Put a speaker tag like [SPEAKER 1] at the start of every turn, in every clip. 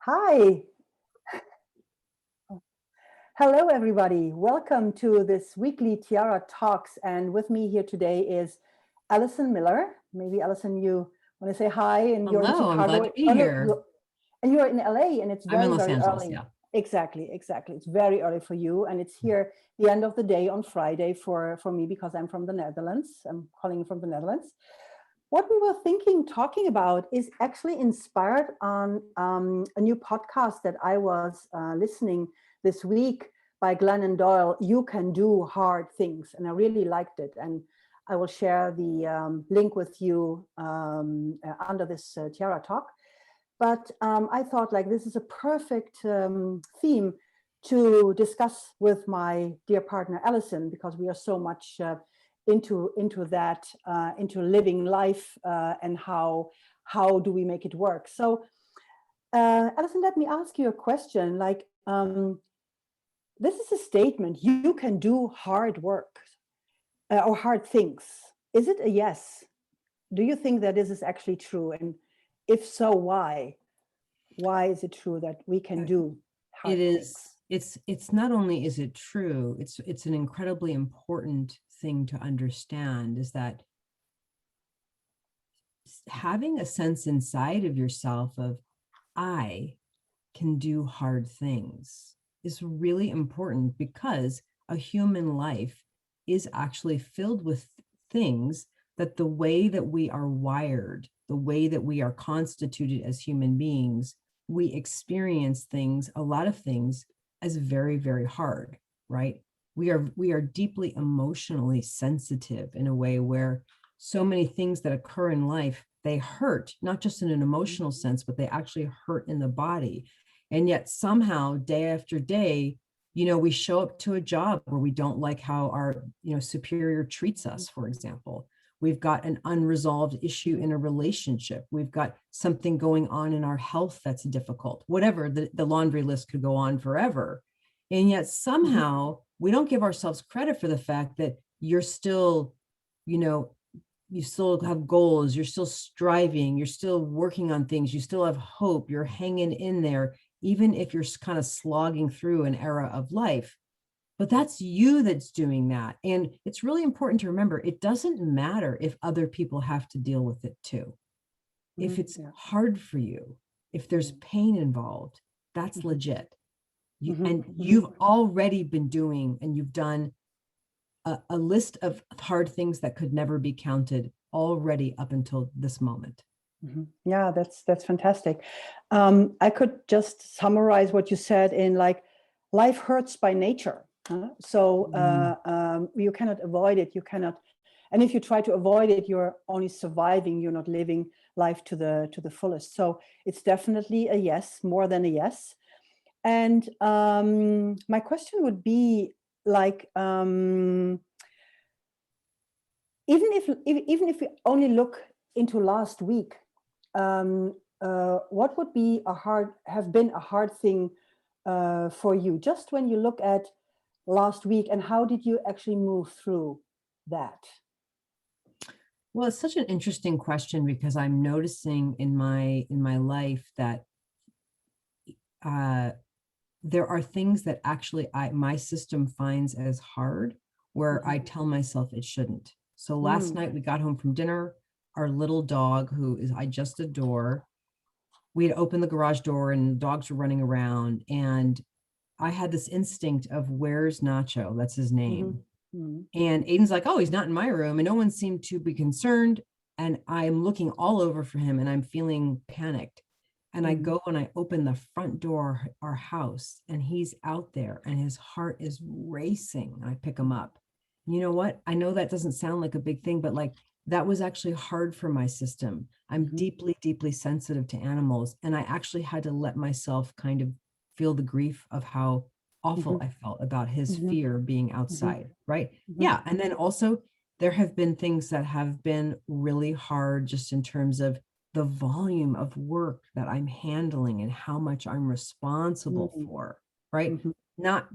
[SPEAKER 1] Hi. Hello, everybody. Welcome to this weekly Tiara Talks. And with me here today is Alison Miller. Maybe, Alison, you want to say hi, and you're in
[SPEAKER 2] Hello, I'm glad
[SPEAKER 1] Chicago.
[SPEAKER 2] to be
[SPEAKER 1] Oh, no,
[SPEAKER 2] here.
[SPEAKER 1] and you're in LA, and it's
[SPEAKER 2] I'm in
[SPEAKER 1] very,
[SPEAKER 2] Los
[SPEAKER 1] very
[SPEAKER 2] Angeles,
[SPEAKER 1] early.
[SPEAKER 2] yeah.
[SPEAKER 1] Exactly. It's very early for you. And it's here the end of the day on Friday for me because I'm from the Netherlands. I'm calling from the Netherlands. What we were talking about is actually inspired on a new podcast that I was listening this week by Glennon Doyle, You Can Do Hard Things. And I really liked it. And I will share the link with you under this Tiara talk. But I thought like this is a perfect theme to discuss with my dear partner, Alison, because we are so much into that, into living life and how do we make it work. So Alison, let me ask you a question. Like, this is a statement, you can do hard work or hard things. Is it a yes? Do you think that this is actually true? And if so, why? Why is it true that we can do
[SPEAKER 2] It
[SPEAKER 1] hard things?
[SPEAKER 2] is, it's not only is it true, it's an incredibly important thing to understand, is that having a sense inside of yourself of I can do hard things is really important, because a human life is actually filled with things that the way that we are wired, the way that we are constituted as human beings, we experience things, a lot of things, as very, very hard, right? We are deeply emotionally sensitive in a way where so many things that occur in life, they hurt, not just in an emotional sense, but they actually hurt in the body. And yet somehow day after day, we show up to a job where we don't like how our, superior treats us, for example. We've got an unresolved issue in a relationship. We've got something going on in our health that's difficult, whatever, the laundry list could go on forever. And yet somehow we don't give ourselves credit for the fact that you're still, you know, you still have goals, you're still striving, you're still working on things, you still have hope, you're hanging in there, even if you're kind of slogging through an era of life. But that's you that's doing that. And it's really important to remember, it doesn't matter if other people have to deal with it too. If it's hard for you, if there's pain involved, that's legit. And you've already been doing, and you've done a list of hard things that could never be counted already up until this moment.
[SPEAKER 1] Yeah, that's fantastic. I could just summarize what you said in like, life hurts by nature. So you cannot avoid it. You cannot, and if you try to avoid it, you're only surviving. You're not living life to the fullest. So it's definitely a yes, more than a yes. And my question would be like, even if we only look into last week, what would be have been a hard thing for you? Just when you look at last week, and how did you actually move through that?
[SPEAKER 2] Well, it's such an interesting question, because I'm noticing in my life that there are things that actually my system finds as hard, where I tell myself it shouldn't. So last night we got home from dinner. Our little dog, who is I just adore, we had opened the garage door and dogs were running around, and I had this instinct of, where's Nacho? That's his name. And Aiden's like, oh, he's not in my room. And no one seemed to be concerned. And I'm looking all over for him, and I'm feeling panicked. And I go and I open the front door of our house, and he's out there, and his heart is racing. And I pick him up. You know what? I know that doesn't sound like a big thing, but like, that was actually hard for my system. I'm deeply, deeply sensitive to animals. And I actually had to let myself kind of feel the grief of how awful I felt about his fear being outside. Right. Yeah. And then also, there have been things that have been really hard, just in terms of the volume of work that I'm handling and how much I'm responsible for. Right. Not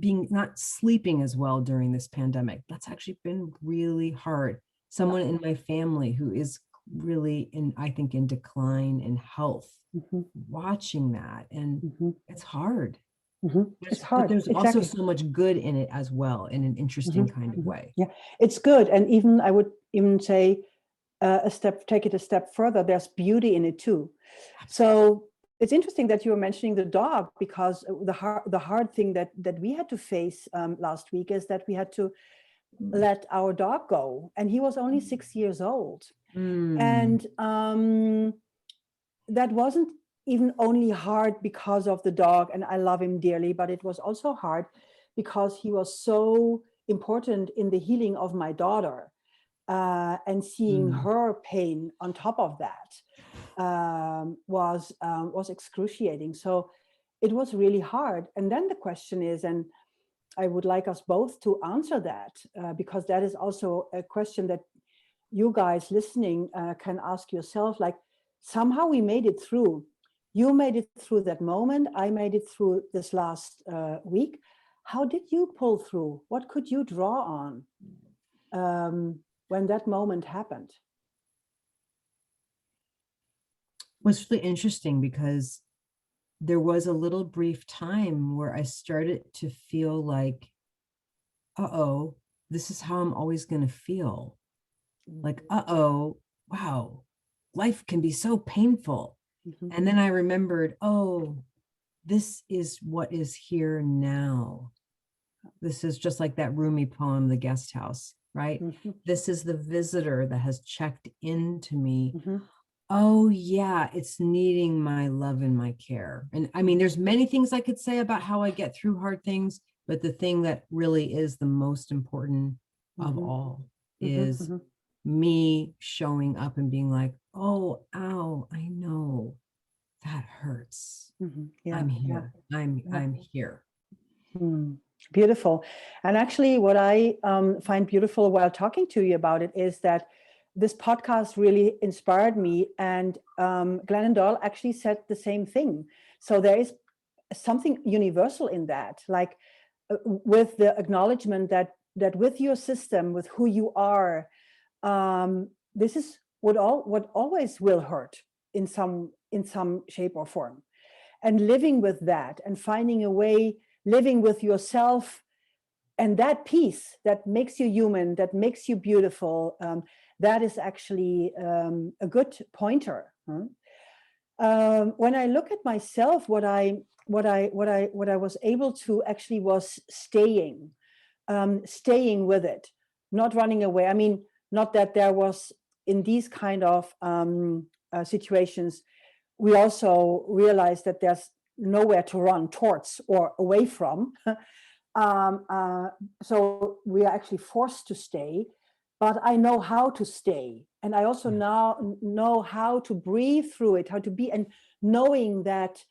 [SPEAKER 2] sleeping as well during this pandemic. That's actually been really hard. Someone in my family who is really I think in decline in health,
[SPEAKER 1] Mm-hmm.
[SPEAKER 2] watching that. And
[SPEAKER 1] Mm-hmm.
[SPEAKER 2] it's hard.
[SPEAKER 1] Mm-hmm. It's
[SPEAKER 2] But
[SPEAKER 1] hard.
[SPEAKER 2] there's also
[SPEAKER 1] Exactly.
[SPEAKER 2] so much good in it as well, in an
[SPEAKER 1] Mm-hmm.
[SPEAKER 2] interesting kind of
[SPEAKER 1] Mm-hmm.
[SPEAKER 2] way.
[SPEAKER 1] Yeah, it's good. And even I would even say take it a step further. There's beauty in it too. So it's interesting that you were mentioning the dog, because the hard thing that we had to face last week is that we had to let our dog go, and he was only 6 years old.
[SPEAKER 2] Mm.
[SPEAKER 1] And that wasn't even only hard because of the dog, and I love him dearly, but it was also hard because he was so important in the healing of my daughter, and seeing
[SPEAKER 2] Mm.
[SPEAKER 1] her pain on top of that was excruciating. So it was really hard. And then the question is, and I would like us both to answer that, because that is also a question that you guys listening can ask yourself. Like, somehow we made it through. You made it through that moment. I made it through this last week. How did you pull through? What could you draw on when that moment happened?
[SPEAKER 2] Was really interesting because there was a little brief time where I started to feel like, uh-oh, this is how I'm always going to feel. Like, uh-oh, wow, life can be so painful.
[SPEAKER 1] Mm-hmm.
[SPEAKER 2] And then I remembered, oh, this is what is here now. This is just like that Rumi poem, The Guest House, right?
[SPEAKER 1] Mm-hmm.
[SPEAKER 2] This is the visitor that has checked into me.
[SPEAKER 1] Mm-hmm.
[SPEAKER 2] Oh yeah, it's needing my love and my care. And I mean, there's many things I could say about how I get through hard things, but the thing that really is the most important of
[SPEAKER 1] Mm-hmm.
[SPEAKER 2] all
[SPEAKER 1] Mm-hmm.
[SPEAKER 2] is
[SPEAKER 1] Mm-hmm.
[SPEAKER 2] me showing up and being like, oh, ow, I know that hurts.
[SPEAKER 1] Mm-hmm. Yeah,
[SPEAKER 2] I'm
[SPEAKER 1] yeah,
[SPEAKER 2] here.
[SPEAKER 1] yeah.
[SPEAKER 2] I'm here.
[SPEAKER 1] Mm. Beautiful. And actually, what I find beautiful while talking to you about it is that this podcast really inspired me. And Glennon Doyle actually said the same thing. So there is something universal in that, like with the acknowledgement that with your system, with who you are, this is what always will hurt in some shape or form. And living with that and finding a way, living with yourself, and that peace that makes you human, that makes you beautiful, that is actually a good pointer. When I look at myself, what I was able to actually was staying with it, not running away. I mean, not that there was in these kind of situations, we also realize that there's nowhere to run towards or away from. So we are actually forced to stay, but I know how to stay. And I also now know how to breathe through it, how to be, and knowing that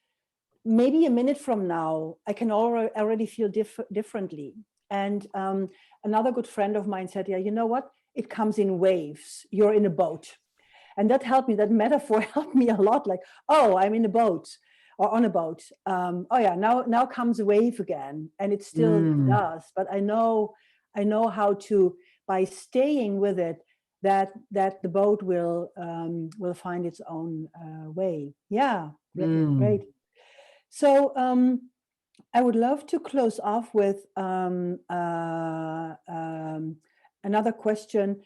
[SPEAKER 1] maybe a minute from now, I can already feel differently. And another good friend of mine said, yeah, you know what? It comes in waves. You're in a boat. And that helped me. That metaphor helped me a lot. Like, oh, I'm in a boat or on a boat. Oh yeah, now comes a wave again, and it still does. But I know how to, by staying with it, that the boat will find its own way. Yeah, great. So I would love to close off with another question.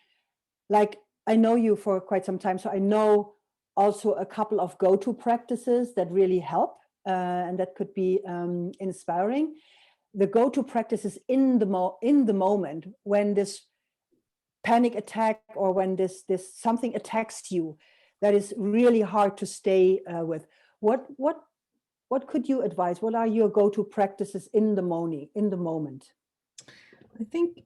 [SPEAKER 1] Like, I know you for quite some time, so I know also a couple of go-to practices that really help, and that could be inspiring. The go-to practices in the moment when this panic attack, or when this something attacks you, that is really hard to stay with. What could you advise? What are your go-to practices in the moment?
[SPEAKER 2] I think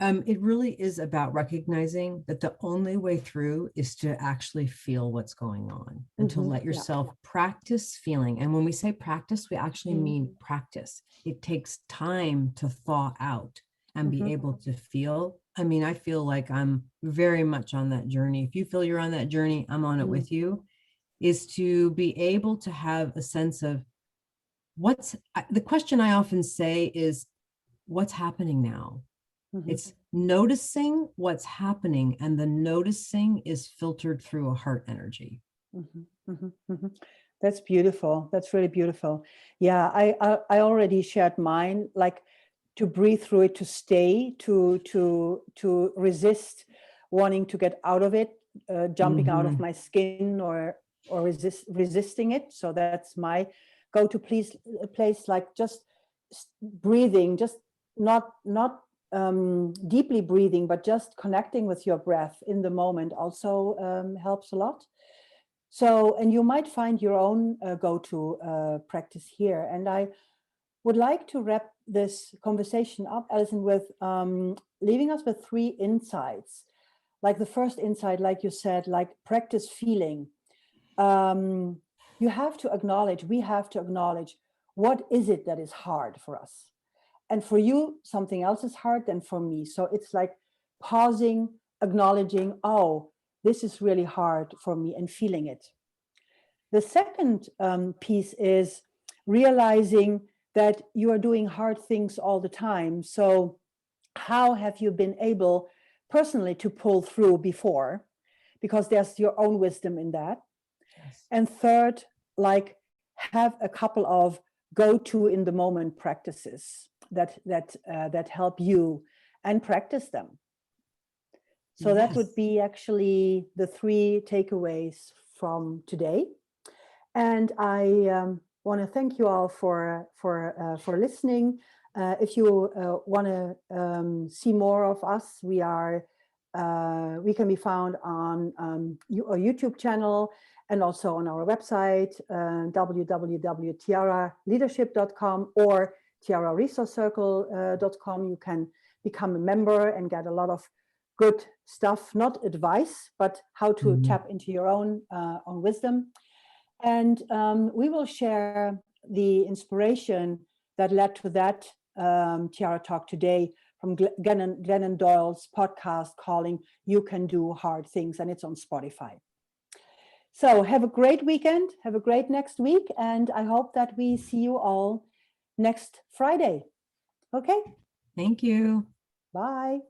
[SPEAKER 2] it really is about recognizing that the only way through is to actually feel what's going on and to let yourself practice feeling. And when we say practice, we actually mean practice. It takes time to thaw out and be able to feel. I mean, I feel like I'm very much on that journey. If you feel you're on that journey, I'm on it with you, is to be able to have a sense of the question I often say is, what's happening now? It's noticing what's happening, and the noticing is filtered through a heart energy.
[SPEAKER 1] That's beautiful. That's really beautiful. Yeah, I already shared mine, like to breathe through it, to stay, to resist wanting to get out of it, jumping out of my skin or resisting it. So that's my go-to place, like just breathing, just not deeply breathing, but just connecting with your breath in the moment also helps a lot. So, and you might find your own go-to practice here. And I would like to wrap this conversation up, Alison, with leaving us with 3 insights. Like the first insight, like you said, like practice feeling. You have to acknowledge, we have to acknowledge, what is it that is hard for us? And for you, something else is hard than for me. So it's like pausing, acknowledging, oh, this is really hard for me, and feeling it. The second piece is realizing that you are doing hard things all the time. So how have you been able personally to pull through before? Because there's your own wisdom in that. Yes. And third, like have a couple of go-to in the moment practices that help you, and practice them. So that would be actually the 3 takeaways from today. And I want to thank you all for listening. If you want to see more of us, we can be found on our YouTube channel, and also on our website, www.tiaraleadership.com or tiararesourcecircle.com. You can become a member and get a lot of good stuff, not advice, but how to tap into your own wisdom. And we will share the inspiration that led to that Tiara Talk today from Glennon Doyle's podcast calling You Can Do Hard Things, and it's on Spotify. So have a great weekend, have a great next week, and I hope that we see you all next Friday. Okay?
[SPEAKER 2] Thank you.
[SPEAKER 1] Bye.